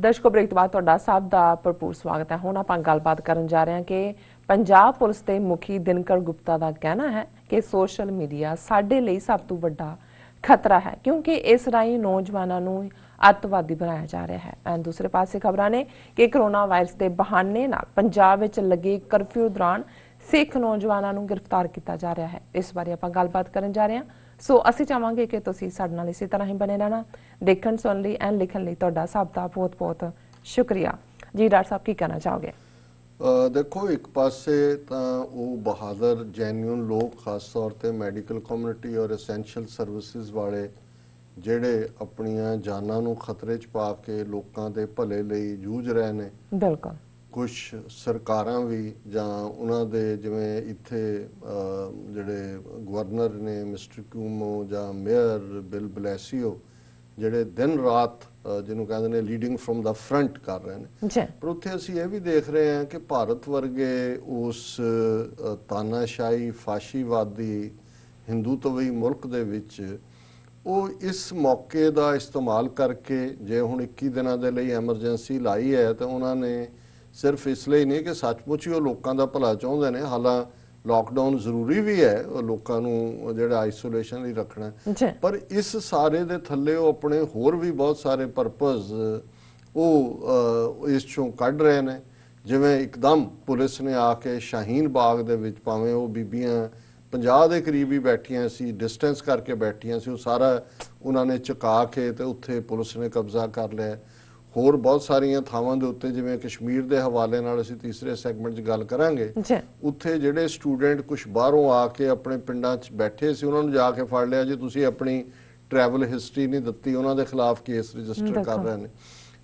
दर्शकों ब्रेक तो बाद तुहाडा सब दा भरपूर स्वागत है। हुण आपां गलबात करन जा रहे हैं कि पंजाब पुलिस के मुखी दिनकर गुप्ता का कहना है कि सोशल मीडिया साडे लई सब तो वड्डा खतरा है, क्योंकि इस राही नौजवानों नूं अतवादी बनाया जा रहा है। एंड दूसरे पासे खबरां ने कि कोरोना वायरस के बहाने नाल पंजाब विच लगे करफ्यू दौरान सिख नौजवानों नूं गिरफ्तार किया जा रहा है। इस बारे आपां गलबात करन जा रहे हैं। सो असीं चाहांगे कि तुसीं साडे नाल इसी तरह ही बने रहना। देखण सुन लई एंड लिखण लई तुहाडा सब दा बहुत बहुत शुक्रिया जी। डॉक्टर साहब की कहना चाहोगे? देखो, एक पासे तो वो बहादुर जैन्यून लोग खास तौर पर मैडिकल कम्यूनिटी और एसेंशियल सर्विसेज वाले ਜਿਹੜੇ ਆਪਣੀਆਂ ਜਾਨਾਂ ਨੂੰ ਖਤਰੇ 'ਚ ਪਾ ਕੇ ਲੋਕਾਂ ਦੇ ਭਲੇ ਲਈ ਜੂਝ ਰਹੇ ਨੇ। ਬਿਲਕੁਲ ਕੁਝ ਸਰਕਾਰਾਂ ਵੀ ਜਾਂ ਉਹਨਾਂ ਦੇ ਜਿਵੇਂ ਇੱਥੇ ਜਿਹੜੇ ਗਵਰਨਰ ਨੇ ਮਿਸਟਰ ਕਿਊਮੋ ਜਾਂ ਮੇਅਰ ਬਿਲ ਬਲੈਸੀਓ ਜਿਹੜੇ ਦਿਨ ਰਾਤ ਜਿਹਨੂੰ ਕਹਿੰਦੇ ਨੇ ਲੀਡਿੰਗ ਫਰੋਮ ਦਾ ਫਰੰਟ ਕਰ ਰਹੇ ਨੇ। ਪਰ ਉੱਥੇ ਅਸੀਂ ਇਹ ਵੀ ਦੇਖ ਰਹੇ ਹਾਂ ਕਿ ਭਾਰਤ ਵਰਗੇ ਉਸ ਤਾਨਾਸ਼ਾਹੀ ਫਾਸ਼ੀਵਾਦੀ ਹਿੰਦੂਤਵੀ ਮੁਲਕ ਦੇ ਵਿੱਚ ਉਹ ਇਸ ਮੌਕੇ ਦਾ ਇਸਤੇਮਾਲ ਕਰਕੇ ਜੇ ਹੁਣ 21 ਦਿਨਾਂ ਦੇ ਲਈ ਐਮਰਜੈਂਸੀ ਲਾਈ ਹੈ ਤਾਂ ਉਹਨਾਂ ਨੇ ਸਿਰਫ ਇਸ ਲਈ ਨਹੀਂ ਕਿ ਸੱਚਮੁੱਚ ਹੀ ਉਹ ਲੋਕਾਂ ਦਾ ਭਲਾ ਚਾਹੁੰਦੇ ਨੇ। ਹਾਲਾਂ ਲੌਕਡਾਊਨ ਜ਼ਰੂਰੀ ਵੀ ਹੈ ਲੋਕਾਂ ਨੂੰ ਜਿਹੜਾ ਆਈਸੋਲੇਸ਼ਨ ਲਈ ਰੱਖਣਾ, ਪਰ ਇਸ ਸਾਰੇ ਦੇ ਥੱਲੇ ਉਹ ਆਪਣੇ ਹੋਰ ਵੀ ਬਹੁਤ ਸਾਰੇ ਪਰਪਸ ਉਹ ਇਸ ਚੋਂ ਕੱਢ ਰਹੇ ਨੇ। ਜਿਵੇਂ ਇੱਕਦਮ ਪੁਲਿਸ ਨੇ ਆ ਕੇ ਸ਼ਾਹੀਨ ਬਾਗ ਦੇ ਵਿੱਚ ਭਾਵੇਂ ਉਹ ਬੀਬੀਆਂ 50 ਦੇ ਕਰੀਬ ਹੀ ਬੈਠੀਆਂ ਸੀ, ਡਿਸਟੈਂਸ ਕਰਕੇ ਬੈਠੀਆਂ ਸੀ, ਉਹ ਸਾਰਾ ਉਹਨਾਂ ਨੇ ਚੁਕਾ ਕੇ ਤੇ ਉੱਥੇ ਪੁਲਿਸ ਨੇ ਕਬਜ਼ਾ ਕਰ ਲਿਆ। ਹੋਰ ਬਹੁਤ ਸਾਰੀਆਂ ਥਾਵਾਂ ਦੇ ਉੱਤੇ ਜਿਵੇਂ ਕਸ਼ਮੀਰ ਦੇ ਹਵਾਲੇ ਨਾਲ ਅਸੀਂ ਤੀਸਰੇ ਸੈਗਮੈਂਟ 'ਚ ਗੱਲ ਕਰਾਂਗੇ, ਉੱਥੇ ਜਿਹੜੇ ਸਟੂਡੈਂਟ ਕੁਝ ਬਾਹਰੋਂ ਆ ਕੇ ਆਪਣੇ ਪਿੰਡਾਂ 'ਚ ਬੈਠੇ ਸੀ ਉਹਨਾਂ ਨੂੰ ਜਾ ਕੇ ਫੜ ਲਿਆ ਜੀ ਤੁਸੀਂ ਆਪਣੀ ਟਰੈਵਲ ਹਿਸਟਰੀ ਨਹੀਂ ਦਿੱਤੀ, ਉਹਨਾਂ ਦੇ ਖਿਲਾਫ ਕੇਸ ਰਜਿਸਟਰ ਕਰ ਰਹੇ ਨੇ।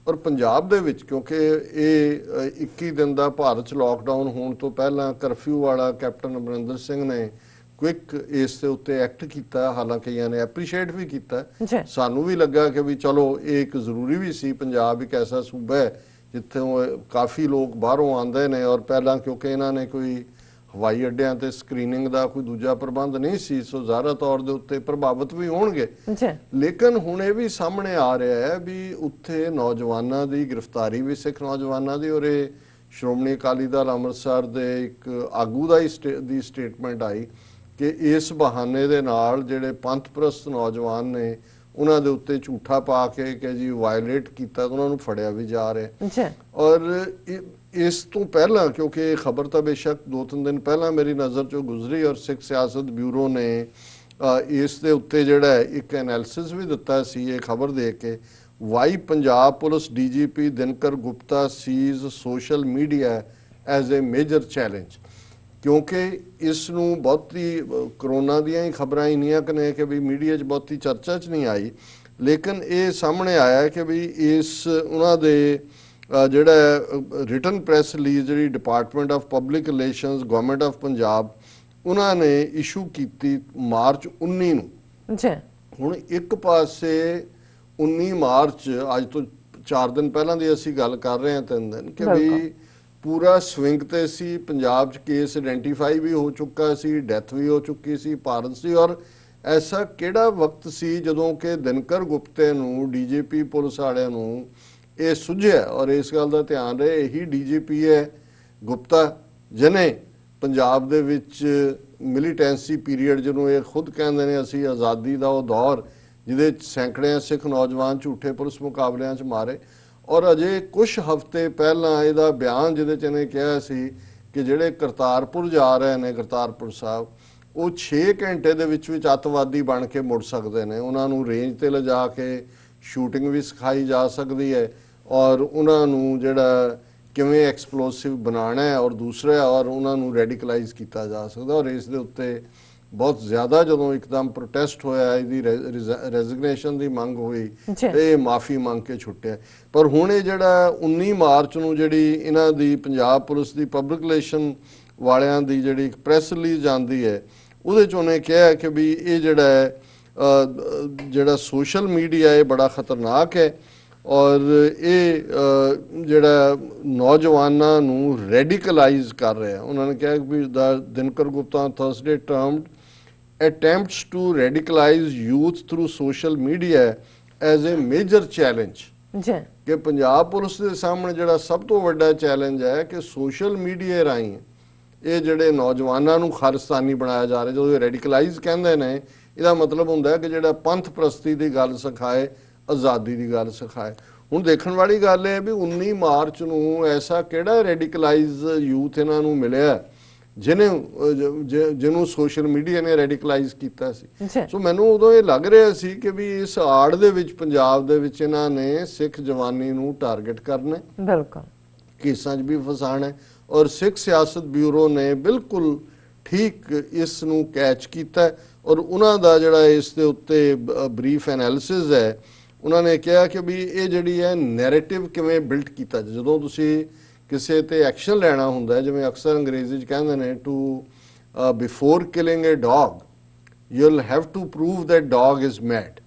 ਔਰ ਪੰਜਾਬ ਦੇ ਵਿੱਚ ਕਿਉਂਕਿ ਇਹ 21 ਦਿਨ ਦਾ ਭਾਰਤ 'ਚ ਲਾਕਡਾਊਨ ਹੋਣ ਤੋਂ ਪਹਿਲਾਂ ਕਰਫਿਊ ਵਾਲਾ ਕੈਪਟਨ ਅਮਰਿੰਦਰ ਸਿੰਘ ਨੇ ਕੁਇਕ ਇਸ ਦੇ ਉੱਤੇ ਐਕਟ ਕੀਤਾ, ਹਾਲਾਂਕਿ ਕਈਆਂ ਨੇ ਐਪਰੀਸ਼ੀਏਟ ਵੀ ਕੀਤਾ। ਸਾਨੂੰ ਵੀ ਲੱਗਾ ਕਿ ਵੀ ਚਲੋ ਇਹ ਇੱਕ ਜ਼ਰੂਰੀ ਵੀ ਸੀ। ਪੰਜਾਬ ਇੱਕ ਐਸਾ ਸੂਬਾ ਹੈ ਜਿੱਥੋਂ ਕਾਫੀ ਲੋਕ ਬਾਹਰੋਂ ਆਉਂਦੇ ਨੇ ਔਰ ਪਹਿਲਾਂ ਕਿਉਂਕਿ ਇਹਨਾਂ ਨੇ ਕੋਈ ਹਵਾਈ ਅੱਡਿਆਂ ਤੇ ਸਕਰੀਨਿੰਗ ਦਾ ਕੋਈ ਦੂਜਾ ਪ੍ਰਬੰਧ ਨਹੀਂ ਸੀ, ਸੋ ਜ਼ਾਹਰਾ ਤੌਰ ਦੇ ਉੱਤੇ ਪ੍ਰਭਾਵਿਤ ਵੀ ਹੋਣਗੇ। ਲੇਕਿਨ ਹੁਣ ਇਹ ਵੀ ਸਾਹਮਣੇ ਆ ਰਿਹਾ ਹੈ ਵੀ ਉੱਥੇ ਨੌਜਵਾਨਾਂ ਦੀ ਗ੍ਰਿਫਤਾਰੀ ਵੀ ਸਿੱਖ ਨੌਜਵਾਨਾਂ ਦੀ, ਔਰ ਇਹ ਸ਼੍ਰੋਮਣੀ ਅਕਾਲੀ ਦਲ ਅੰਮ੍ਰਿਤਸਰ ਦੇ ਇੱਕ ਆਗੂ ਦੀ ਸਟੇਟਮੈਂਟ ਆਈ ਕਿ ਇਸ ਬਹਾਨੇ ਦੇ ਨਾਲ ਜਿਹੜੇ ਪੰਥ-ਪ੍ਰਸਤ ਨੌਜਵਾਨ ਨੇ ਉਹਨਾਂ ਦੇ ਉੱਤੇ ਝੂਠਾ ਪਾ ਕੇ ਕਿ ਜੀ ਵਾਇਲੇਟ ਕੀਤਾ, ਉਹਨਾਂ ਨੂੰ ਫੜਿਆ ਵੀ ਜਾ ਰਿਹਾ। ਔਰ ਇਸ ਤੋਂ ਪਹਿਲਾਂ ਕਿਉਂਕਿ ਇਹ ਖਬਰ ਤਾਂ ਬੇਸ਼ੱਕ 2-3 ਦਿਨ ਪਹਿਲਾਂ ਮੇਰੀ ਨਜ਼ਰ 'ਚੋਂ ਗੁਜ਼ਰੀ ਔਰ ਸਿੱਖ ਸਿਆਸਤ ਬਿਊਰੋ ਨੇ ਇਸ ਦੇ ਉੱਤੇ ਜਿਹੜਾ ਇੱਕ ਐਨਾਲਿਸਿਸ ਵੀ ਦਿੱਤਾ ਸੀ ਇਹ ਖਬਰ ਦੇ ਕੇ, why Punjab police DGP Dinkar Gupta sees social media as a major challenge. ਕਿਉਂਕਿ ਇਸ ਨੂੰ ਬਹੁਤੀ ਕਰੋਨਾ ਦੀਆਂ ਹੀ ਖਬਰਾਂ ਇੰਨੀਆਂ ਕੁ ਨੇ ਕਿ ਵੀ ਮੀਡੀਆ 'ਚ ਬਹੁਤੀ ਚਰਚਾ 'ਚ ਨਹੀਂ ਆਈ, ਲੇਕਿਨ ਇਹ ਸਾਹਮਣੇ ਆਇਆ ਕਿ ਵੀ ਇਸ ਉਹਨਾਂ ਦੇ ਜਿਹੜਾ ਰਿਟਨ ਪ੍ਰੈਸ ਰਿਲੀਜ਼ ਜਿਹੜੀ department of public relations government of Punjab ਉਹਨਾਂ ਨੇ ਇਸ਼ੂ ਕੀਤੀ ਮਾਰਚ 19 ਨੂੰ। ਹੁਣ ਇੱਕ ਪਾਸੇ 19 ਮਾਰਚ ਅੱਜ ਤੋਂ 4 ਦਿਨ ਪਹਿਲਾਂ ਦੀ ਅਸੀਂ ਗੱਲ ਕਰ ਰਹੇ ਹਾਂ, 3 ਦਿਨ ਕਿ ਵੀ ਪੂਰਾ ਸਵਿੰਗ ਤੇ ਸੀ। ਪੰਜਾਬ 'ਚ ਕੇਸ ਆਇਡੈਂਟੀਫਾਈ ਵੀ ਹੋ ਚੁੱਕਾ ਸੀ, ਡੈਥ ਵੀ ਹੋ ਚੁੱਕੀ ਸੀ, ਭਾਰਤ ਸੀ। ਔਰ ਐਸਾ ਕਿਹੜਾ ਵਕਤ ਸੀ ਜਦੋਂ ਕਿ ਦਿਨਕਰ ਗੁਪਤੇ ਨੂੰ DGP ਪੁਲਿਸ ਵਾਲਿਆਂ ਨੂੰ ਇਹ ਸੁਝਿਆ, ਔਰ ਇਸ ਗੱਲ ਦਾ ਧਿਆਨ ਰਹੇ ਇਹੀ DGP ਹੈ ਗੁਪਤਾ ਜਿਹਨੇ ਪੰਜਾਬ ਦੇ ਵਿੱਚ ਮਿਲੀਟੈਂਸੀ ਪੀਰੀਅਡ ਜਿਹਨੂੰ ਇਹ ਖੁਦ ਕਹਿੰਦੇ ਨੇ ਅਸੀਂ ਆਜ਼ਾਦੀ ਦਾ ਉਹ ਦੌਰ ਜਿਹਦੇ 'ਚ ਸੈਂਕੜਿਆਂ ਸਿੱਖ ਨੌਜਵਾਨ ਝੂਠੇ ਪੁਲਿਸ ਮੁਕਾਬਲਿਆਂ 'ਚ ਮਾਰੇ। ਔਰ ਅਜੇ ਕੁਝ ਹਫ਼ਤੇ ਪਹਿਲਾਂ ਇਹਦਾ ਬਿਆਨ ਜਿਹਦੇ 'ਚ ਇਹਨੇ ਕਿਹਾ ਸੀ ਕਿ ਜਿਹੜੇ ਕਰਤਾਰਪੁਰ ਜਾ ਰਹੇ ਨੇ ਕਰਤਾਰਪੁਰ ਸਾਹਿਬ ਉਹ 6 ਘੰਟੇ ਦੇ ਵਿੱਚ ਅੱਤਵਾਦੀ ਬਣ ਕੇ ਮੁੜ ਸਕਦੇ ਨੇ, ਉਹਨਾਂ ਨੂੰ ਰੇਂਜ ਤੇ ਲਿਜਾ ਕੇ ਸ਼ੂਟਿੰਗ ਵੀ ਸਿਖਾਈ ਜਾ ਸਕਦੀ ਹੈ ਔਰ ਉਹਨਾਂ ਨੂੰ ਜਿਹੜਾ ਕਿਵੇਂ ਐਕਸਪਲੋਸਿਵ ਬਣਾਉਣਾ ਹੈ ਔਰ ਦੂਸਰਾ ਔਰ ਉਹਨਾਂ ਨੂੰ ਰੈਡੀਕਲਾਈਜ਼ ਕੀਤਾ ਜਾ ਸਕਦਾ। ਔਰ ਇਸ ਦੇ ਉੱਤੇ ਬਹੁਤ ਜ਼ਿਆਦਾ ਜਦੋਂ ਇੱਕਦਮ ਪ੍ਰੋਟੈਸਟ ਹੋਇਆ, ਇਹਦੀ ਰੈਜ਼ਿਗਨੇਸ਼ਨ ਦੀ ਮੰਗ ਹੋਈ ਤੇ ਇਹ ਮਾਫੀ ਮੰਗ ਕੇ ਛੁੱਟਿਆ। ਪਰ ਹੁਣ ਇਹ ਜਿਹੜਾ 19 ਮਾਰਚ ਨੂੰ ਜਿਹੜੀ ਇਹਨਾਂ ਦੀ ਪੰਜਾਬ ਪੁਲਿਸ ਦੀ ਪਬਲਿਕ ਰਿਲੇਸ਼ਨ ਵਾਲਿਆਂ ਦੀ ਜਿਹੜੀ ਇੱਕ ਪ੍ਰੈਸ ਰਿਲੀਜ਼ ਜਾਂਦੀ ਹੈ ਉਹਦੇ 'ਚ ਉਹਨੇ ਕਿਹਾ ਕਿ ਵੀ ਇਹ ਜਿਹੜਾ ਸੋਸ਼ਲ ਮੀਡੀਆ ਇਹ ਬੜਾ ਖਤਰਨਾਕ ਹੈ ਔਰ ਇਹ ਜਿਹੜਾ ਨੌਜਵਾਨਾਂ ਨੂੰ ਰੈਡੀਕਲਾਈਜ਼ ਕਰ ਰਿਹਾ। ਉਹਨਾਂ ਨੇ ਕਿਹਾ ਕਿ Dinkar Gupta Thursday termed attempts to radicalize youth through social media as a major challenge ਜੀ ਕਿ ਪੰਜਾਬ ਪੁਲਿਸ ਦੇ ਸਾਹਮਣੇ ਜਿਹੜਾ ਸਭ ਤੋਂ ਵੱਡਾ ਚੈਲੰਜ ਹੈ ਕਿ ਸੋਸ਼ਲ ਮੀਡੀਆ ਰਾਹੀਂ ਇਹ ਜਿਹੜੇ ਨੌਜਵਾਨਾਂ ਨੂੰ ਖਾਲਿਸਤਾਨੀ ਬਣਾਇਆ ਜਾ ਰਿਹਾ, ਜਦੋਂ ਇਹ ਰੈਡੀਕਲਾਈਜ਼ ਕਹਿੰਦੇ ਨੇ, ਇਹਦਾ ਮਤਲਬ ਹੁੰਦਾ ਹੈ ਕਿ ਜਿਹੜਾ ਪੰਥ ਪ੍ਰਸਤੀ ਦੀ ਗੱਲ ਸਿਖਾਏ, ਆਜ਼ਾਦੀ ਦੀ ਗੱਲ ਸਿਖਾਏ। ਹੁਣ ਦੇਖਣ ਵਾਲੀ ਗੱਲ ਹੈ ਵੀ 19 ਮਾਰਚ ਨੂੰ ਐਸਾ ਕਿਹੜਾ ਰੈਡੀਕਲਾਈਜ਼ ਯੂਥ ਇਹਨਾਂ ਨੂੰ ਮਿਲਿਆ ਜਿਹਨੂੰ ਸੋਸ਼ਲ ਮੀਡੀਆ ਨੇ ਰੈਡੀਕਲਾਈਜ਼ ਕੀਤਾ ਸੀ। ਸੋ ਮੈਨੂੰ ਉਦੋਂ ਇਹ ਲੱਗ ਰਿਹਾ ਸੀ ਕਿ ਵੀ ਇਸ ਆੜ ਦੇ ਵਿੱਚ ਪੰਜਾਬ ਦੇ ਵਿੱਚ ਇਹਨਾਂ ਨੇ ਸਿੱਖ ਜਵਾਨੀ ਨੂੰ ਟਾਰਗੇਟ ਕਰਨਾ, ਬਿਲਕੁਲ ਕੇਸਾਂ 'ਚ ਵੀ ਫਸਾਣਾ, ਔਰ ਸਿੱਖ ਸਿਆਸਤ ਬਿਊਰੋ ਨੇ ਬਿਲਕੁਲ ਠੀਕ ਇਸ ਨੂੰ ਕੈਚ ਕੀਤਾ ਔਰ ਉਹਨਾਂ ਦਾ ਜਿਹੜਾ ਇਸ ਦੇ ਉੱਤੇ ਬਰੀਫ ਐਨਾਲਿਸਿਸ ਹੈ, ਉਹਨਾਂ ਨੇ ਕਿਹਾ ਕਿ ਵੀ ਇਹ ਜਿਹੜੀ ਹੈ ਨੈਰੇਟਿਵ ਕਿਵੇਂ ਬਿਲਟ ਕੀਤਾ। ਜਦੋਂ ਤੁਸੀਂ ਕਿਸੇ ਤੇ ਐਕਸ਼ਨ ਲੈਣਾ ਹੁੰਦਾ, ਜਿਵੇਂ ਅਕਸਰ ਅੰਗਰੇਜ਼ੀ 'ਚ ਕਹਿੰਦੇ ਨੇ to before killing a dog you will have to prove that dog is mad,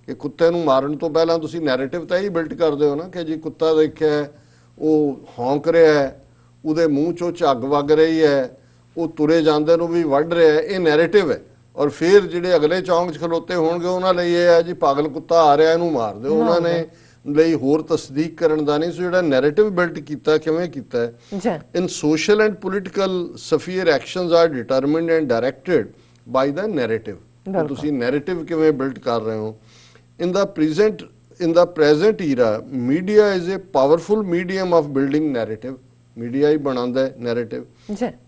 ਕਿ ਕੁੱਤੇ ਨੂੰ ਮਾਰਨ ਤੋਂ ਪਹਿਲਾਂ ਤੁਸੀਂ ਨੈਰੇਟਿਵ ਤਾਂ ਹੀ ਬਿਲਟ ਕਰਦੇ ਹੋ ਨਾ ਕਿ ਜੀ ਕੁੱਤਾ ਦੇਖਿਆ, ਉਹ ਹੌਂਕ ਰਿਹਾ ਹੈ, ਉਹਦੇ ਮੂੰਹ 'ਚੋਂ ਝੱਗ ਵਗ ਰਹੀ ਹੈ, ਉਹ ਤੁਰੇ ਜਾਂਦੇ ਨੂੰ ਵੀ ਵੱਢ ਰਿਹਾ, ਇਹ ਨੈਰੇਟਿਵ ਹੈ। ਔਰ ਫਿਰ ਜਿਹੜੇ ਅਗਲੇ ਚੌਂਕ 'ਚ ਖਲੋਤੇ ਹੋਣਗੇ ਉਹਨਾਂ ਲਈ ਇਹ ਹੈ ਜੀ ਪਾਗਲ ਕੁੱਤਾ ਆ ਰਿਹਾ, ਇਹਨੂੰ ਮਾਰ ਦਿਓ। ਉਹਨਾਂ ਨੇ ਲਈ ਹੋਰ ਤਸਦੀਕ ਕਰਨ ਦਾ ਨਹੀਂ। ਸੋ ਜਿਹੜਾ ਨੈਰੇਟਿਵ ਬਿਲਟ ਕੀਤਾ, ਕਿਵੇਂ ਕੀਤਾ ਹੈ, in social and political sphere actions are determined and directed by the narrative. ਤੁਸੀਂ ਨੈਰੇਟਿਵ ਕਿਵੇਂ ਬਿਲਟ ਕਰ ਰਹੇ ਹੋ। In the present era media is a powerful medium of building narrative. Media ਹੀ ਬਣਾਉਂਦਾ ਹੈ narrative.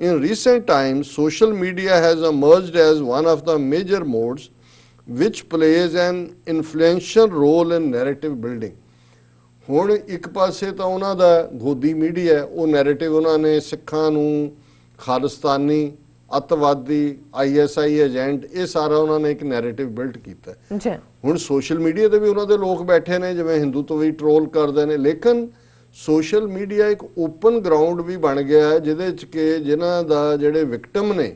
In recent times, social media has emerged as one of the major modes which plays an influential role in narrative building. ਹੁਣ ਇੱਕ ਪਾਸੇ ਤਾਂ ਉਹਨਾਂ ਦਾ ਗੋਦੀ media, ਉਹ ਨੈਰੇਟਿਵ ਉਹਨਾਂ ਨੇ ਸਿੱਖਾਂ ਨੂੰ ਖਾਲਿਸਤਾਨੀ, ਅੱਤਵਾਦੀ, ISI ਏਜੰਟ, ਇਹ ਸਾਰਾ ਉਹਨਾਂ ਨੇ ਇੱਕ ਨੈਰੇਟਿਵ ਬਿਲਟ ਕੀਤਾ। ਹੁਣ ਸੋਸ਼ਲ ਮੀਡੀਆ ਤੇ ਵੀ ਉਹਨਾਂ ਦੇ ਲੋਕ ਬੈਠੇ ਨੇ ਜਿਵੇਂ ਹਿੰਦੂਤਵ ਵੀ ਟਰੋਲ ਕਰਦੇ ਨੇ, ਲੇਕਿਨ ਸੋਸ਼ਲ ਮੀਡੀਆ ਇੱਕ ਓਪਨ ਗਰਾਊਂਡ ਵੀ ਬਣ ਗਿਆ ਹੈ ਜਿਹਦੇ 'ਚ ਕਿ ਜਿਨ੍ਹਾਂ ਦਾ ਜਿਹੜੇ ਵਿਕਟਮ ਨੇ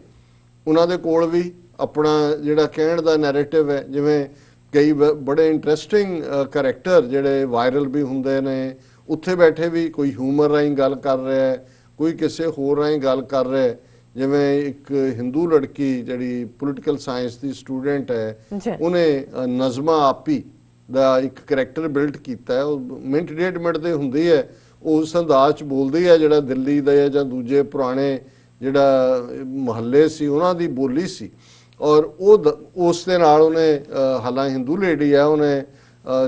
ਉਹਨਾਂ ਦੇ ਕੋਲ ਵੀ ਆਪਣਾ ਜਿਹੜਾ ਕਹਿਣ ਦਾ ਨੈਰੇਟਿਵ ਹੈ। ਜਿਵੇਂ ਕਈ ਬੜੇ ਇੰਟਰਸਟਿੰਗ ਕਰੈਕਟਰ ਜਿਹੜੇ ਵਾਇਰਲ ਵੀ ਹੁੰਦੇ ਨੇ, ਉੱਥੇ ਬੈਠੇ ਵੀ ਕੋਈ ਹਿਊਮਰ ਰਾਹੀਂ ਗੱਲ ਕਰ ਰਿਹਾ ਹੈ, ਕੋਈ ਕਿਸੇ ਹੋਰ ਰਾਹੀਂ ਗੱਲ ਕਰ ਰਿਹਾ ਹੈ। ਜਿਵੇਂ ਇੱਕ ਹਿੰਦੂ ਲੜਕੀ ਜਿਹੜੀ ਪੋਲੀਟੀਕਲ ਸਾਇੰਸ ਦੀ ਸਟੂਡੈਂਟ ਹੈ, ਉਹਨੇ ਨਜ਼ਮਾ ਆਪੀ ਦਾ ਇੱਕ ਕਰੈਕਟਰ ਬਿਲਟ ਕੀਤਾ ਹੈ। ਉਹ ਮਿੰਟ ਡੇਢ ਮਿੰਟ ਦੇ ਹੁੰਦੀ ਹੈ, ਉਸ ਅੰਦਾਜ਼ 'ਚ ਬੋਲਦੀ ਹੈ ਜਿਹੜਾ ਦਿੱਲੀ ਦਾ ਜਾਂ ਦੂਜੇ ਪੁਰਾਣੇ ਜਿਹੜਾ ਮੁਹੱਲੇ ਸੀ ਉਹਨਾਂ ਦੀ ਬੋਲੀ ਸੀ। ਔਰ ਉਸ ਦੇ ਨਾਲ ਉਹਨੇ ਹਾਲਾਂ ਹਿੰਦੂ ਲੇਡੀ ਹੈ, ਉਹਨੇ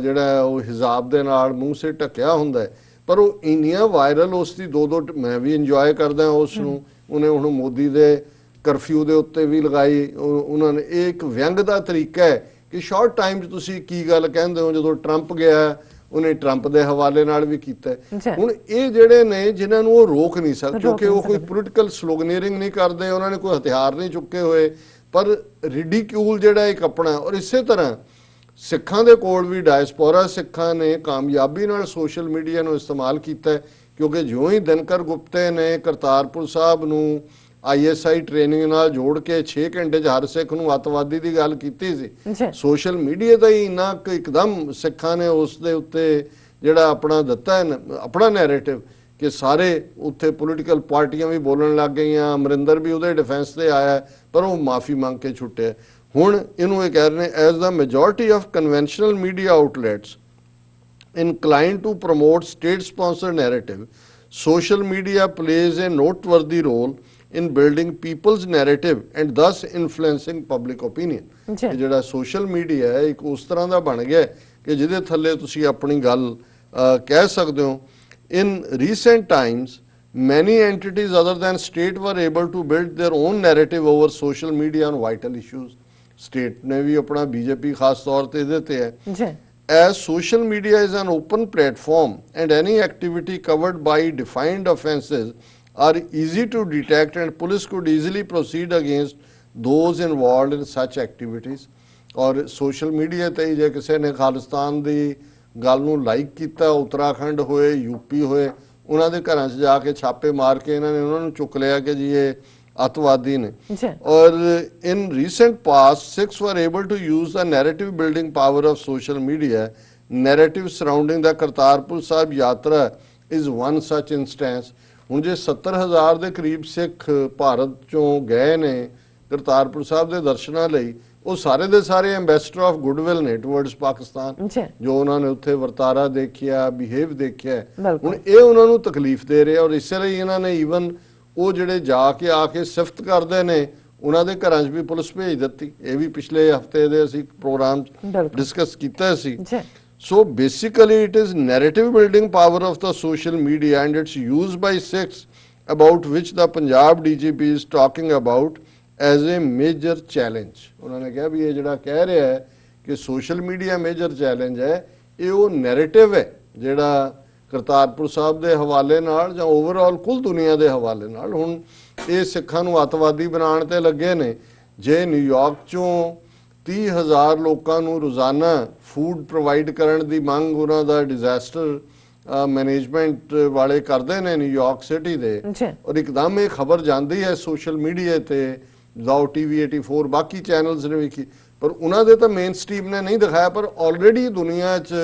ਜਿਹੜਾ ਉਹ ਹਿਜਾਬ ਦੇ ਨਾਲ ਮੂੰਹ ਸੇ ਢੱਕਿਆ ਹੁੰਦਾ ਹੈ, ਪਰ ਉਹ ਇੰਨੀਆਂ ਵਾਇਰਲ ਉਸ ਦੀ ਦੋ ਮੈਂ ਵੀ ਇੰਜੋਏ ਕਰਦਾ ਉਸ ਨੂੰ। ਉਹਨੇ ਹੁਣ ਮੋਦੀ ਦੇ ਕਰਫਿਊ ਦੇ ਉੱਤੇ ਵੀ ਲਗਾਈ। ਉਹਨਾਂ ਨੇ ਇਹ ਇੱਕ ਵਿਅੰਗ ਦਾ ਤਰੀਕਾ ਹੈ ਕਿ ਸ਼ਾਰਟ ਟਾਈਮ 'ਚ ਤੁਸੀਂ ਕੀ ਗੱਲ ਕਹਿੰਦੇ ਹੋ। ਜਦੋਂ ਟਰੰਪ ਗਿਆ ਉਹਨੇ ਟਰੰਪ ਦੇ ਹਵਾਲੇ ਨਾਲ ਵੀ ਕੀਤਾ। ਹੁਣ ਇਹ ਜਿਹੜੇ ਨੇ ਜਿਨ੍ਹਾਂ ਨੂੰ ਉਹ ਰੋਕ ਨਹੀਂ ਸਕਦੇ ਕਿਉਂਕਿ ਉਹ ਕੋਈ ਪੋਲੀਟੀਕਲ ਸਲੋਗਨੇਰਿੰਗ ਨਹੀਂ ਕਰਦੇ, ਉਹਨਾਂ ਨੇ ਕੋਈ ਹਥਿਆਰ ਨਹੀਂ ਚੁੱਕੇ ਹੋਏ, ਪਰ ਰਿਡੀਕਿਊਲ ਜਿਹੜਾ ਇੱਕ ਆਪਣਾ। ਔਰ ਇਸੇ ਤਰ੍ਹਾਂ ਸਿੱਖਾਂ ਦੇ ਕੋਲ ਵੀ ਡਾਇਸਪੋਰਾ ਸਿੱਖਾਂ ਨੇ ਕਾਮਯਾਬੀ ਨਾਲ ਸੋਸ਼ਲ ਮੀਡੀਆ ਨੂੰ ਇਸਤੇਮਾਲ ਕੀਤਾ, ਕਿਉਂਕਿ ਜਿਉਂ ਹੀ ਦਿਨਕਰ ਗੁਪਤੇ ਨੇ ਕਰਤਾਰਪੁਰ ਸਾਹਿਬ ਨੂੰ ISI ਟ੍ਰੇਨਿੰਗ ਨਾਲ ਜੋੜ ਕੇ 6 ਘੰਟੇ 'ਚ ਹਰ ਸਿੱਖ ਨੂੰ ਅੱਤਵਾਦੀ ਦੀ ਗੱਲ ਕੀਤੀ ਸੀ। ਸੋਸ਼ਲ ਮੀਡੀਆ ਦਾ ਹੀ ਇੰਨਾ ਇੱਕਦਮ ਸਿੱਖਾਂ ਨੇ ਉਸ ਦੇ ਉੱਤੇ ਜਿਹੜਾ ਆਪਣਾ ਦਿੱਤਾ ਹੈ ਆਪਣਾ ਨੈਰੇਟਿਵ ਕਿ ਸਾਰੇ ਉੱਥੇ ਪੋਲੀਟੀਕਲ ਪਾਰਟੀਆਂ ਵੀ ਬੋਲਣ ਲੱਗ ਗਈਆਂ। ਅਮਰਿੰਦਰ ਵੀ ਉਹਦੇ ਡਿਫੈਂਸ ਤੇ ਆਇਆ, ਪਰ ਉਹ ਮਾਫੀ ਮੰਗ ਕੇ ਛੁੱਟਿਆ। ਹੁਣ ਇਹਨੂੰ ਇਹ ਕਹਿ ਰਹੇ ਨੇ as the majority of conventional media outlets inclined to promote state-sponsored narrative, social media plays a noteworthy role in building people's narrative and thus influencing public opinion. ਜਿਹੜਾ ਸੋਸ਼ਲ ਮੀਡੀਆ ਹੈ ਇੱਕ ਉਸ ਤਰ੍ਹਾਂ ਦਾ ਬਣ ਗਿਆ ਕਿ ਜਿਹਦੇ ਥੱਲੇ ਤੁਸੀਂ ਆਪਣੀ ਗੱਲ ਕਹਿ ਸਕਦੇ ਹੋ। In recent times, many entities other than state were able to build their own narrative over social media on vital issues. State ਨੇ ਵੀ ਆਪਣਾ BJP ਖਾਸ ਤੌਰ ਤੇ ਇਹਦੇ ਤੇ ਹੈ। As social media is an open platform and any activity covered by defined offences are easy to detect and police could easily proceed against those involved in such activities. और social media ਤੇ ਜੇ ਕਿਸੇ ਨੇ ਖਾਲਿਸਤਾਨ ਦੀ ਗੱਲ ਨੂੰ like ਕੀਤਾ, ਉੱਤਰਾਖੰਡ ਹੋਏ UP ਹੋਏ, ਉਹਨਾਂ ਦੇ ਘਰਾਂ 'ਚ ਜਾ ਕੇ ਛਾਪੇ ਮਾਰ ਕੇ ਇਹਨਾਂ ਨੇ ਉਹਨਾਂ ਨੂੰ ਚੁੱਕ ਲਿਆ ਕਿ ਜੀ ਇਹ ਅੱਤਵਾਦੀ ਨੇ। ਔਰ in recent past, Sikhs were able to use the narrative building power of social media. Narrative surrounding the Kartarpur Sahib Yatra is one such instance. ਹੁਣ ਜੇ 70,000 ਦੇ ਕਰੀਬ ਸਿੱਖ ਭਾਰਤ ਚੋਂ ਗਏ ਨੇ ਕਰਤਾਰਪੁਰ ਸਾਹਿਬ ਦੇ ਦਰਸ਼ਨਾਂ ਲਈ, ਉਹ ਸਾਰੇ ਦੇ ਸਾਰੇ ਐਂਬੈਸਡਰ ਆਫ ਗੁੱਡਵਿਲ ਨੇ ਟੁਵਰਡਸ ਪਾਕਿਸਤਾਨ, ਜੋ ਉਹਨਾਂ ਨੇ ਉੱਥੇ ਵਰਤਾਰਾ ਦੇਖਿਆ, ਬਿਹੇਵ ਦੇਖਿਆ, ਹੁਣ ਇਹ ਉਹਨਾਂ ਨੂੰ ਤਕਲੀਫ ਦੇ ਰਿਹਾ। ਔਰ ਇਸੇ ਲਈ ਇਹਨਾਂ ਨੇ ਈਵਨ ਉਹ ਜਿਹੜੇ ਜਾ ਕੇ ਆ ਕੇ ਸਿਫਤ ਕਰਦੇ ਨੇ ਉਹਨਾਂ ਦੇ ਘਰਾਂ 'ਚ ਵੀ ਪੁਲਿਸ ਭੇਜ ਦਿੱਤੀ। ਇਹ ਵੀ ਪਿਛਲੇ ਹਫਤੇ ਦੇ ਅਸੀਂ ਪ੍ਰੋਗਰਾਮ ਡਿਸਕਸ ਕੀਤਾ ਸੀ। So basically it is narrative building power of the social media and its use by Sikhs, about which the Punjab DGP is talking about as a major challenge। उन्होंने कहा भी ये जड़ा कह रहा है कि सोशल मीडिया मेजर चैलेंज है, ये वो नैरेटिव है ਜਿਹੜਾ ਕਰਤਾਰਪੁਰ ਸਾਹਿਬ ਦੇ ਹਵਾਲੇ ਨਾਲ ਜਾਂ ਓਵਰਆਲ ਕੁੱਲ ਦੁਨੀਆ ਦੇ ਹਵਾਲੇ ਨਾਲ ਹੁਣ ਇਹ ਸਿੱਖਾਂ ਨੂੰ ਅੱਤਵਾਦੀ ਬਣਾਉਣ ਤੇ ਲੱਗੇ ਨੇ। ਜੇ ਨਿਊਯਾਰਕ ਚੋਂ 30,000 ਲੋਕਾਂ ਨੂੰ ਰੋਜ਼ਾਨਾ ਫੂਡ ਪ੍ਰੋਵਾਈਡ ਕਰਨ ਦੀ ਮੰਗ ਉਹਨਾਂ ਦਾ ਡਿਜ਼ਾਸਟਰ ਮੈਨੇਜਮੈਂਟ ਵਾਲੇ ਕਰਦੇ ਨੇ ਨਿਊਯਾਰਕ ਸਿਟੀ ਦੇ, ਔਰ ਇੱਕਦਮ ਇਹ ਖਬਰ ਜਾਂਦੀ ਹੈ ਸੋਸ਼ਲ ਮੀਡੀਆ ਤੇ, ਜਾਓ TV 84 ਬਾਕੀ ਚੈਨਲਸ ਨੇ ਵੀ, ਪਰ ਉਹਨਾਂ ਦੇ ਤਾਂ ਮੇਨ ਸਟ੍ਰੀਮ ਨੇ ਨਹੀਂ ਦਿਖਾਇਆ। ਪਰ ਆਲਰੇਡੀ ਦੁਨੀਆ 'ਚ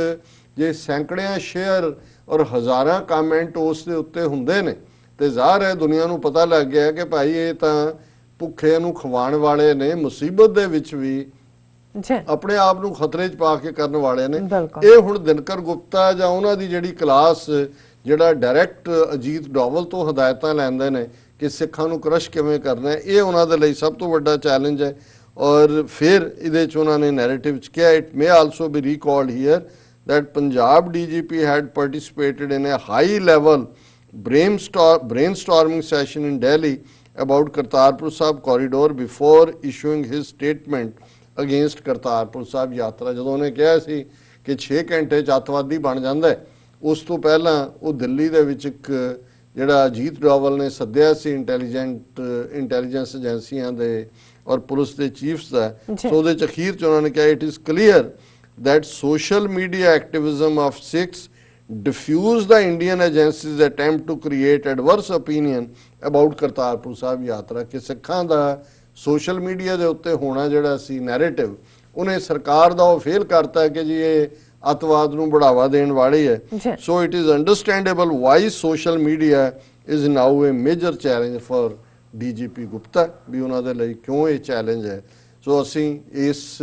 ਜੇ ਸੈਂਕੜਿਆਂ ਸ਼ੇਅਰ ਔਰ ਹਜ਼ਾਰਾਂ ਕਮੈਂਟ ਉਸ ਦੇ ਉੱਤੇ ਹੁੰਦੇ ਨੇ ਤੇ ਜ਼ਾਹਰ ਹੈ ਦੁਨੀਆ ਨੂੰ ਪਤਾ ਲੱਗ ਗਿਆ ਕਿ ਭਾਈ ਇਹ ਤਾਂ ਭੁੱਖੇ ਨੂੰ ਖਵਾਉਣ ਵਾਲੇ ਨੇ, ਮੁਸੀਬਤ ਦੇ ਵਿੱਚ ਵੀ ਆਪਣੇ ਆਪ ਨੂੰ ਖਤਰੇ 'ਚ ਪਾ ਕੇ ਕਰਨ ਵਾਲੇ ਨੇ। ਇਹ ਹੁਣ ਦਿਨਕਰ ਗੁਪਤਾ ਜਾਂ ਉਹਨਾਂ ਦੀ ਜਿਹੜੀ ਕਲਾਸ ਜਿਹੜਾ ਡਾਇਰੈਕਟ ਅਜੀਤ ਡੋਵਲ ਤੋਂ ਹਦਾਇਤਾਂ ਲੈਂਦੇ ਨੇ ਕਿ ਸਿੱਖਾਂ ਨੂੰ ਕ੍ਰਸ਼ ਕਿਵੇਂ ਕਰਨਾ ਹੈ, ਇਹ ਉਹਨਾਂ ਦੇ ਲਈ ਸਭ ਤੋਂ ਵੱਡਾ ਚੈਲੰਜ ਹੈ। ਔਰ ਫਿਰ ਇਹਦੇ 'ਚ ਉਹਨਾਂ ਨੇ ਨੈਰੇਟਿਵ 'ਚ ਕਿਹਾ, it may also be recalled here that Punjab DGP had participated in a high-level brainstorming session in Delhi about Kartarpur Sahib corridor before issuing his statement against Kartarpur Sahib ਯਾਤਰਾ। ਜਦੋਂ ਉਹਨੇ ਕਿਹਾ ਸੀ ਕਿ 6 ਘੰਟੇ 'ਚ ਅੱਤਵਾਦੀ ਬਣ ਜਾਂਦਾ ਹੈ, ਉਸ ਤੋਂ ਪਹਿਲਾਂ ਉਹ ਦਿੱਲੀ ਦੇ ਵਿੱਚ ਇੱਕ ਜਿਹੜਾ ਅਜੀਤ ਡੋਵਲ ਨੇ ਸੱਦਿਆ ਸੀ ਇੰਟੈਲੀਜੈਂਸ ਏਜੰਸੀਆਂ ਦੇ ਔਰ ਪੁਲਿਸ ਦੇ ਚੀਫਸ ਦਾ, ਸੋ ਉਹਦੇ 'ਚ ਅਖੀਰ 'ਚ ਉਹਨਾਂ ਨੇ ਕਿਹਾ it is clear that social media activism of Sikhs diffuse the Indian agencies' attempt to create adverse opinion about Kartarpur Sahib ਯਾਤਰਾ। ਕਿ ਸਿੱਖਾਂ ਦਾ ਸੋਸ਼ਲ ਮੀਡੀਆ ਦੇ ਉੱਤੇ ਹੋਣਾ ਜਿਹੜਾ ਸੀ ਨੈਰੇਟਿਵ, ਉਹਨੇ ਸਰਕਾਰ ਦਾ ਉਹ ਫੇਲ ਕਰਤਾ ਕਿ ਜੀ ਇਹ ਅੱਤਵਾਦ ਨੂੰ ਬੜਾਵਾ ਦੇਣ ਵਾਲੀ ਹੈ। So it is understandable why social media is now a major challenge for DGP Gupta, ਵੀ ਉਹਨਾਂ ਦੇ ਲਈ ਕਿਉਂ ਇਹ ਚੈਲੰਜ ਹੈ। ਸੋ ਅਸੀਂ ਇਸ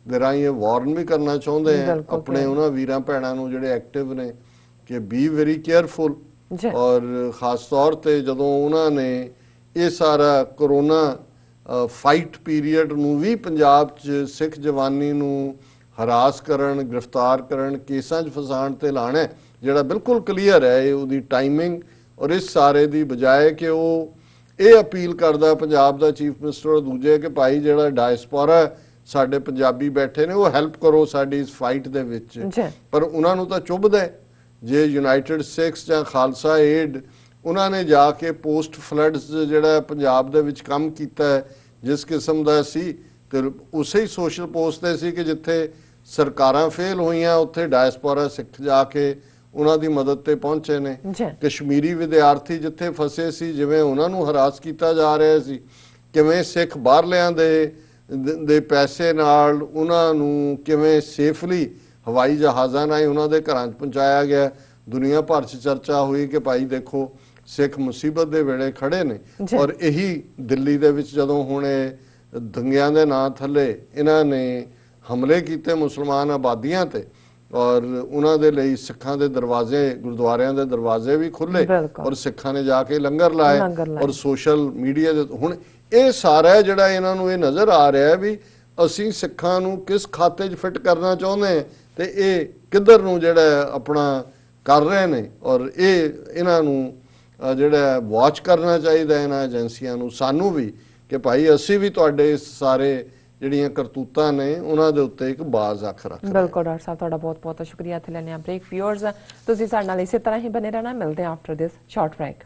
ਦੇ ਰਾਹੀਂ ਇਹ ਵਾਰਨ ਵੀ ਕਰਨਾ ਚਾਹੁੰਦੇ ਹਾਂ ਆਪਣੇ ਉਹਨਾਂ ਵੀਰਾਂ ਭੈਣਾਂ ਨੂੰ ਜਿਹੜੇ ਐਕਟਿਵ ਨੇ ਕਿ ਬੀ ਵੈਰੀ ਕੇਅਰਫੁਲ। ਔਰ ਖਾਸ ਤੌਰ ਤੇ ਜਦੋਂ ਉਹਨਾਂ ਨੇ ਇਹ ਸਾਰਾ ਕਰੋਨਾ ਫਾਈਟ ਪੀਰੀਅਡ ਨੂੰ ਵੀ ਪੰਜਾਬ 'ਚ ਸਿੱਖ ਜਵਾਨੀ ਨੂੰ ਹਰਾਸ ਕਰਨ, ਗ੍ਰਿਫਤਾਰ ਕਰਨ, ਕੇਸਾਂ 'ਚ ਫਸਾਉਣ ਤੇ ਲਾਣਾ, ਜਿਹੜਾ ਬਿਲਕੁਲ ਕਲੀਅਰ ਹੈ ਉਹਦੀ ਟਾਈਮਿੰਗ। ਔਰ ਇਸ ਸਾਰੇ ਦੀ ਬਜਾਏ ਕਿ ਉਹ ਇਹ ਅਪੀਲ ਕਰਦਾ ਪੰਜਾਬ ਦਾ ਚੀਫ ਮਿਨਿਸਟਰ ਔਰ ਦੂਜੇ ਕਿ ਭਾਈ ਜਿਹੜਾ ਡਾਇਸਪੋਰਾ ਸਾਡੇ ਪੰਜਾਬੀ ਬੈਠੇ ਨੇ ਉਹ ਹੈਲਪ ਕਰੋ ਸਾਡੀ ਇਸ ਫਾਈਟ ਦੇ ਵਿੱਚ, ਪਰ ਉਹਨਾਂ ਨੂੰ ਤਾਂ ਚੁੱਭਦਾ ਜੇ ਯੂਨਾਈਟਿਡ ਸਿੱਖਸ ਜਾਂ ਖਾਲਸਾ ਏਡ ਉਹਨਾਂ ਨੇ ਜਾ ਕੇ ਪੋਸਟ ਫਲੱਡਸ ਜਿਹੜਾ ਪੰਜਾਬ ਦੇ ਵਿੱਚ ਕੰਮ ਕੀਤਾ ਜਿਸ ਕਿਸਮ ਦਾ ਸੀ, ਤੇ ਉਸੇ ਹੀ ਸੋਸ਼ਲ ਪੋਸਟ ਤੇ ਸੀ ਕਿ ਜਿੱਥੇ ਸਰਕਾਰਾਂ ਫੇਲ ਹੋਈਆਂ ਉੱਥੇ ਡਾਇਸਪੋਰਾ ਸਿੱਖ ਜਾ ਕੇ ਉਹਨਾਂ ਦੀ ਮਦਦ ਤੇ ਪਹੁੰਚੇ ਨੇ। ਕਸ਼ਮੀਰੀ ਵਿਦਿਆਰਥੀ ਜਿੱਥੇ ਫਸੇ ਸੀ, ਜਿਵੇਂ ਉਹਨਾਂ ਨੂੰ ਹਰਾਸ ਕੀਤਾ ਜਾ ਰਿਹਾ ਸੀ, ਕਿਵੇਂ ਸਿੱਖ ਬਾਹਰਲਿਆਂ ਦੇ ਪੈਸੇ ਨਾਲ ਉਹਨਾਂ ਨੂੰ ਕਿਵੇਂ ਸੇਫਲੀ ਹਵਾਈ ਜਹਾਜ਼ਾਂ ਨਾਲ ਉਹਨਾਂ ਦੇ ਘਰਾਂ 'ਚ ਪਹੁੰਚਾਇਆ ਗਿਆ। ਦੁਨੀਆ ਭਰ 'ਚ ਚਰਚਾ ਹੋਈ ਕਿ ਭਾਈ ਦੇਖੋ ਸਿੱਖ ਮੁਸੀਬਤ ਦੇ ਵੇਲੇ ਖੜੇ ਨੇ। ਔਰ ਇਹੀ ਦਿੱਲੀ ਦੇ ਵਿੱਚ ਜਦੋਂ ਹੁਣ ਇਹ ਦੰਗਿਆਂ ਦੇ ਨਾਂ ਥੱਲੇ ਇਹਨਾਂ ਨੇ ਹਮਲੇ ਕੀਤੇ ਮੁਸਲਮਾਨ ਆਬਾਦੀਆਂ ਤੇ, ਔਰ ਉਹਨਾਂ ਦੇ ਲਈ ਸਿੱਖਾਂ ਦੇ ਦਰਵਾਜ਼ੇ, ਗੁਰਦੁਆਰਿਆਂ ਦੇ ਦਰਵਾਜ਼ੇ ਵੀ ਖੁੱਲੇ ਔਰ ਸਿੱਖਾਂ ਨੇ ਜਾ ਕੇ ਲੰਗਰ ਲਾਏ ਔਰ ਸੋਸ਼ਲ ਮੀਡੀਆ ਦੇ ਹੁਣ ਇਹ ਸਾਰਾ ਜਿਹੜਾ ਇਹਨਾਂ ਨੂੰ ਇਹ ਨਜ਼ਰ ਆ ਰਿਹਾ ਵੀ ਅਸੀਂ ਸਿੱਖਾਂ ਨੂੰ ਕਿਸ ਖਾਤੇ 'ਚ ਫਿੱਟ ਕਰਨਾ ਚਾਹੁੰਦੇ ਹਾਂ ਤੇ ਇਹ ਕਿੱਧਰ ਨੂੰ ਜਿਹੜਾ ਆਪਣਾ ਕਰ ਰਹੇ ਨੇ। ਔਰ ਇਹਨਾਂ ਨੂੰ ਜਿਹੜਾ ਵਾਚ ਕਰਨਾ ਚਾਹੀਦਾ ਇਹਨਾਂ ਏਜੰਸੀਆਂ ਨੂੰ, ਸਾਨੂੰ ਵੀ, ਕਿ ਭਾਈ ਅਸੀਂ ਵੀ ਤੁਹਾਡੇ ਇਸ ਸਾਰੇ ਜਿਹੜੀਆਂ ਕਰਤੂਤਾਂ ਨੇ ਉਹਨਾਂ ਦੇ ਉੱਤੇ ਇੱਕ ਬਾਜ਼ ਅੱਖ ਰੱਖ। ਬਿਲਕੁਲ ਡਾਕਟਰ ਸਾਹਿਬ, ਤੁਹਾਡਾ ਬਹੁਤ ਬਹੁਤ ਸ਼ੁਕਰੀਆ। ਇੱਥੇ ਲੈਣੇ ਆ ਬ੍ਰੇਕ। ਵਿਊਅਰਸ ਤੁਸੀਂ ਸਾਡੇ ਨਾਲ ਇਸੇ ਤਰ੍ਹਾਂ ਹੀ ਬਨੇ ਰਹਿਣਾ, ਮਿਲਦੇ ਹਾਂ ਆਫਟਰ ਦਿਸ ਸ਼ਾਰਟ ਬ੍ਰੇਕ।